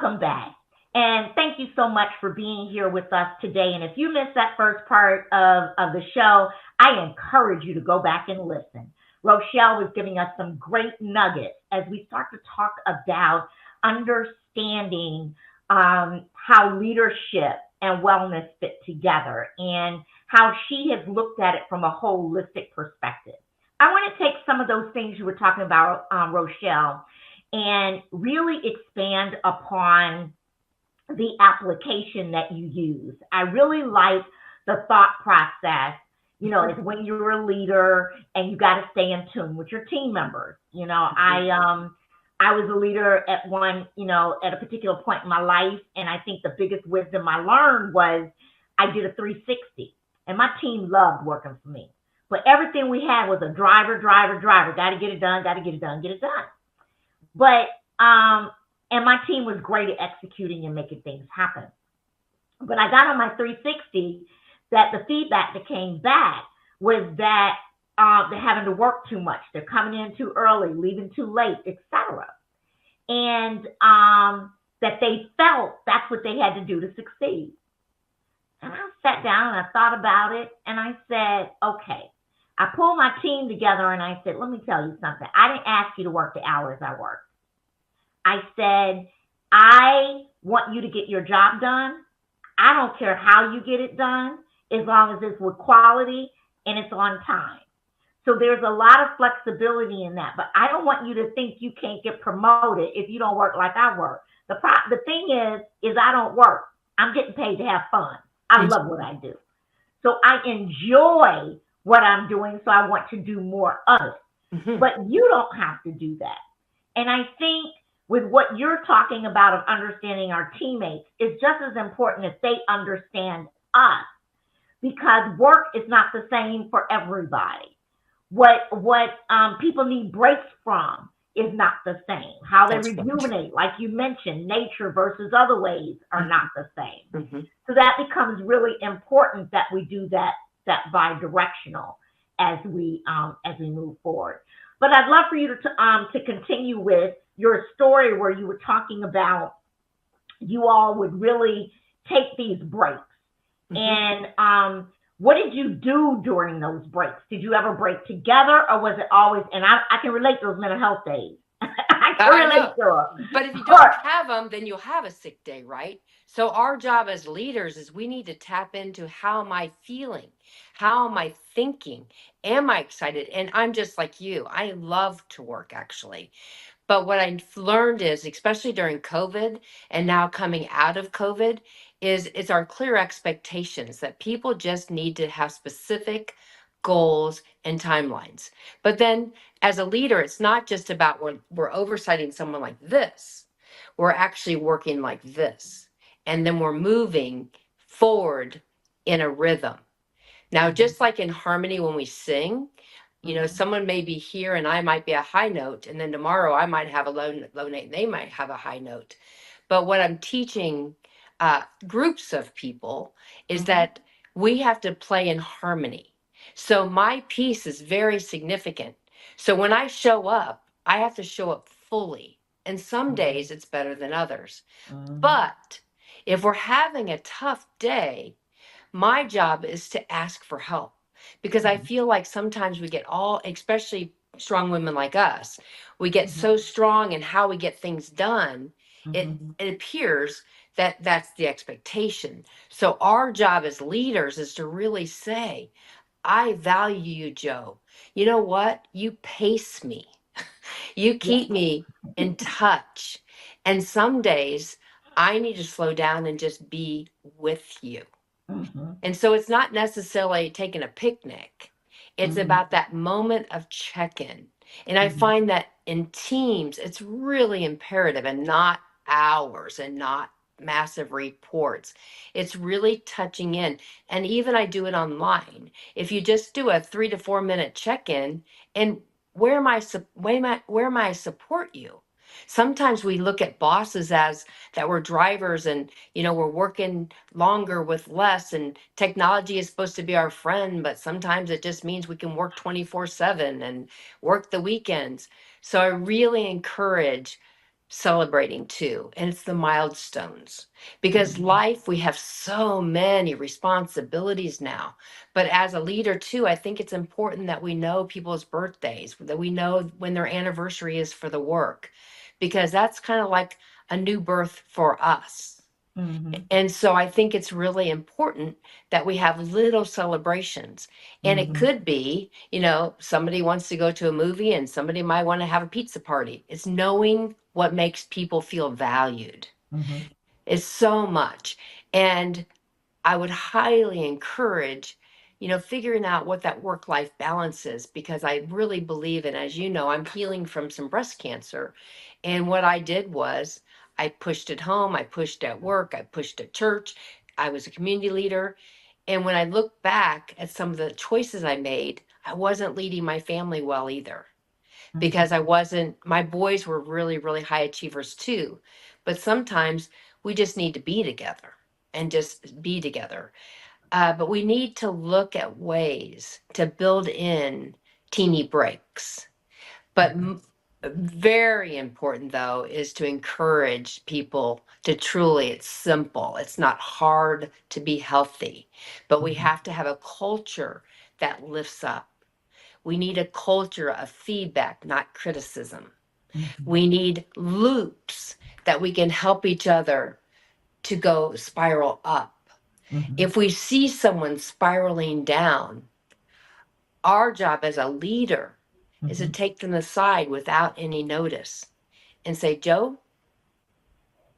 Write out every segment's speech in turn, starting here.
welcome back. And thank you so much for being here with us today. And if you missed that first part of the show, I encourage you to go back and listen. Rochelle was giving us some great nuggets as we start to talk about understanding how leadership and wellness fit together and how she has looked at it from a holistic perspective. I want to take some of those things you were talking about, Rochelle, and really expand upon the application that you use. I really like the thought process, is when you're a leader and you got to stay in tune with your team members. I was a leader at at a particular point in my life, and I think the biggest wisdom I learned was I did a 360, and my team loved working for me. But everything we had was a driver, driver, driver. Got to get it done, got to get it done, get it done. But and my team was great at executing and making things happen. But I got on my 360 that the feedback that came back was that they're having to work too much. They're coming in too early, leaving too late, etc. And that they felt that's what they had to do to succeed. And I sat down and I thought about it and I said, okay. I pulled my team together and I said, let me tell you something. I didn't ask you to work the hours I worked. I said, I want you to get your job done. I don't care how you get it done, as long as it's with quality and it's on time. So there's a lot of flexibility in that, but I don't want you to think you can't get promoted if you don't work like I work. The thing is I don't work. I'm getting paid to have fun. I love what I do. So I enjoy what I'm doing, so I want to do more of it. But you don't have to do that. And I think with what you're talking about of understanding our teammates is just as important as they understand us, because work is not the same for everybody. What people need breaks from is not the same. How they rejuvenate, like you mentioned, nature versus other ways are not the same. So that becomes really important that we do that bi-directional as we move forward. But I'd love for you to continue with your story where you were talking about you all would really take these breaks. And what did you do during those breaks? Did you ever break together, or was it always? And I can relate to those mental health days. I can relate to them. But if you don't have them, then you'll have a sick day, right? So our job as leaders is we need to tap into, how am I feeling? How am I thinking? Am I excited? And I'm just like you. I love to work, actually. But what I've learned is, especially during COVID and now coming out of COVID, is it's our clear expectations that people just need to have specific goals and timelines. But then as a leader, it's not just about we're oversighting someone like this. We're actually working like this. And then we're moving forward in a rhythm. Now, just like in harmony when we sing, someone may be here and I might be a high note, and then tomorrow I might have a low note and they might have a high note. But what I'm teaching groups of people is that we have to play in harmony. So my piece is very significant. So when I show up, I have to show up fully. And some days it's better than others. But if we're having a tough day, my job is to ask for help, because I feel like sometimes we get all, especially strong women like us, we get so strong in how we get things done. It appears that that's the expectation. So our job as leaders is to really say, I value you, Joe. You know what? You pace me. You keep me in touch. And some days I need to slow down and just be with you. And so it's not necessarily taking a picnic. It's about that moment of check-in. And I find that in teams, it's really imperative, and not hours and not massive reports. It's really touching in. And even I do it online. If you just do a 3 to 4 minute check-in, and where am I support you? Sometimes we look at bosses as that we're drivers, and we're working longer with less, and technology is supposed to be our friend, but sometimes it just means we can work 24/7 and work the weekends. So I really encourage celebrating too, and it's the milestones. Because life, we have so many responsibilities now. But as a leader too, I think it's important that we know people's birthdays, that we know when their anniversary is for the work, because that's kind of like a new birth for us. Mm-hmm. And so I think it's really important that we have little celebrations. And it Mm-hmm. could be, somebody wants to go to a movie and somebody might want to have a pizza party. It's knowing what makes people feel valued. Mm-hmm. It's so much. And I would highly encourage, figuring out what that work life balance is, because I really believe, and as you know, I'm healing from some breast cancer. And what I did was I pushed at home, I pushed at work, I pushed at church, I was a community leader. And when I look back at some of the choices I made, I wasn't leading my family well either, Mm-hmm. because my boys were really, really high achievers too. But sometimes we just need to be together and just be together. But we need to look at ways to build in teeny breaks. But very important, though, is to encourage people to truly, it's simple. It's not hard to be healthy, but we have to have a culture that lifts up. We need a culture of feedback, not criticism. Mm-hmm. We need loops that we can help each other to go spiral up. Mm-hmm. If we see someone spiraling down, our job as a leader is to Mm-hmm. take them aside without any notice and say, Joe,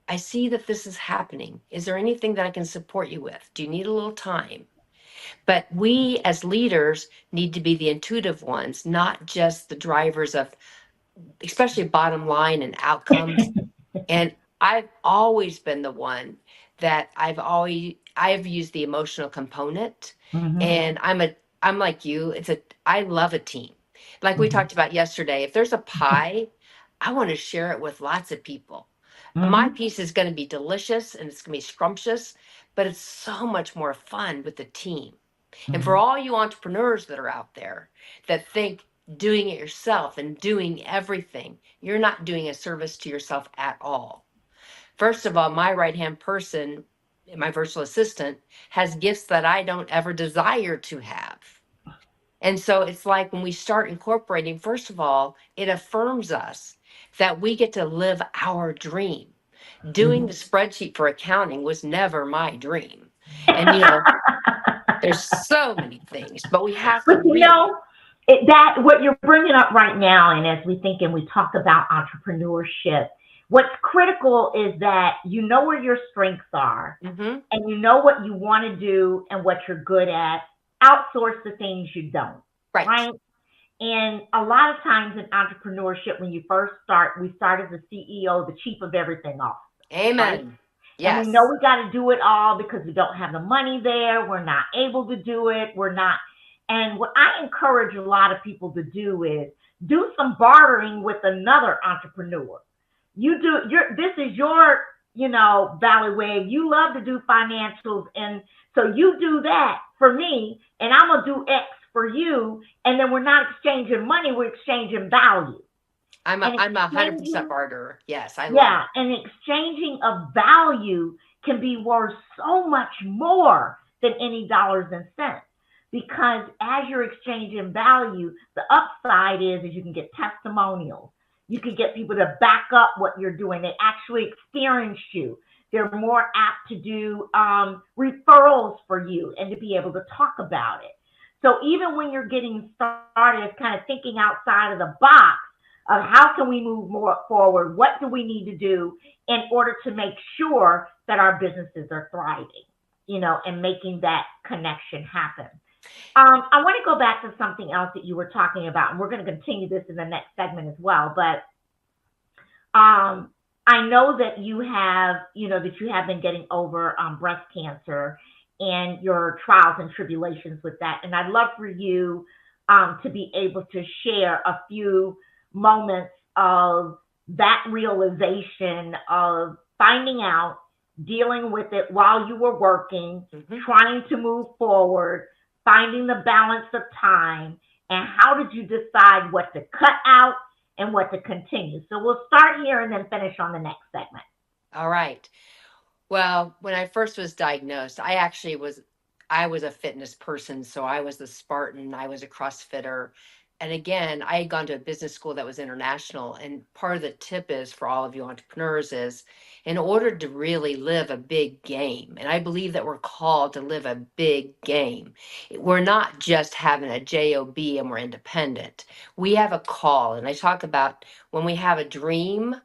I see that this is happening. Is there anything that I can support you with? Do you need a little time? But we as leaders need to be the intuitive ones, not just the drivers of, especially bottom line and outcomes. And I've always been the one that I've used the emotional component. Mm-hmm. And I'm like you, I love a team. Like we Mm-hmm. talked about yesterday, if there's a pie, I want to share it with lots of people. My Mm-hmm. piece is going to be delicious and it's going to be scrumptious, but it's so much more fun with the team. And for Mm-hmm. all you entrepreneurs that are out there that think doing it yourself and doing everything, you're not doing a service to yourself at all. First of all, my right hand person, my virtual assistant, has gifts that I don't ever desire to have. And so it's like when we start incorporating, first of all, it affirms us that we get to live our dream. Doing the spreadsheet for accounting was never my dream. And, there's so many things, but we have to But realize. that what you're bringing up right now, and as we think and we talk about entrepreneurship, what's critical is that you know where your strengths are, Hmm. and you know what you want to do and what you're good at. Outsource the things you don't, Right. right? And a lot of times in entrepreneurship, when you first start, we start as the CEO, the chief of everything officer, right? Amen. And we know Yes. we got to do it all because we don't have the money there. We're not able to do it. We're not. And what I encourage a lot of people to do is do some bartering with another entrepreneur. This is your, Valley. You love to do financials. And so you do that for me and I'm going to do X for you. And then we're not exchanging money. We're exchanging value and I'm a 100% exchanging. barter. Yes, I love Yeah, that. and exchanging of value can be worth so much more than any dollars and cents. Because as you're exchanging value, the upside is you can get testimonials. You can get people to back up what you're doing. They actually experience you. They're more apt to do referrals for you and to be able to talk about it. So even when you're getting started, it's kind of thinking outside of the box of how can we move more forward? What do we need to do in order to make sure that our businesses are thriving, and making that connection happen? I want to go back to something else that you were talking about, and we're going to continue this in the next segment as well. But I know that you have been getting over breast cancer and your trials and tribulations with that. And I'd love for you to be able to share a few moments of that realization of finding out, dealing with it while you were working, Hmm. trying to move forward, finding the balance of time, and how did you decide what to cut out and what to continue. So we'll start here and then finish on the next segment. All right. Well, when I first was diagnosed, I was a fitness person, so I was the Spartan, I was a CrossFitter. And again, I had gone to a business school that was international, and part of the tip is for all of you entrepreneurs is in order to really live a big game, and I believe that we're called to live a big game. We're not just having a job and we're independent. We have a call, and I talk about when we have a dream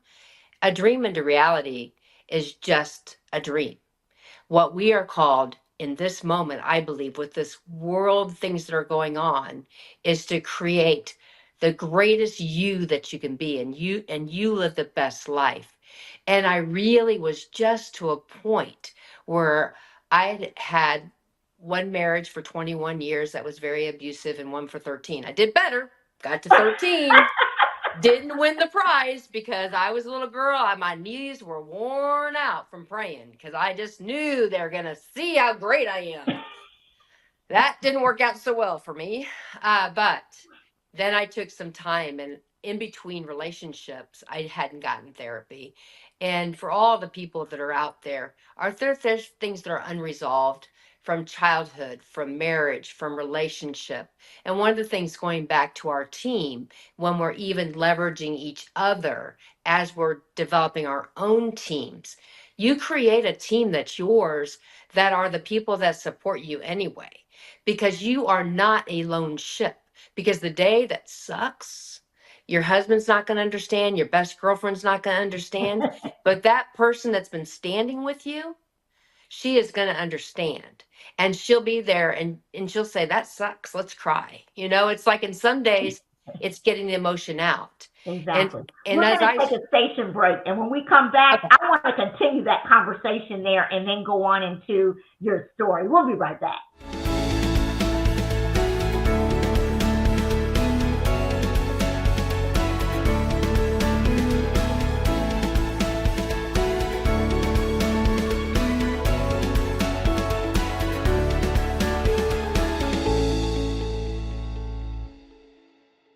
into reality is just a dream. What we are called in this moment, I believe, with this world, things that are going on, is to create the greatest you that you can be, and you live the best life. And I really was just to a point where I had one marriage for 21 years that was very abusive and one for 13. I did better, got to 13. Didn't win the prize because I was a little girl and my knees were worn out from praying because I just knew they're going to see how great I am. That didn't work out so well for me. But then I took some time, and in between relationships, I hadn't gotten therapy. And for all the people that are out there, there's things that are unresolved from childhood, from marriage, from relationship. And one of the things going back to our team, when we're even leveraging each other as we're developing our own teams, you create a team that's yours that are the people that support you anyway, because you are not a lone ship. Because the day that sucks, your husband's not going to understand, your best girlfriend's not going to understand, but that person that's been standing with you, she is going to understand, and she'll be there, and she'll say, that sucks, let's cry. It's like in some days it's getting the emotion out. and Exactly. and We're as going to I take a station break. And when we come back, okay. I want to continue that conversation there and then go on into your story. We'll be right back.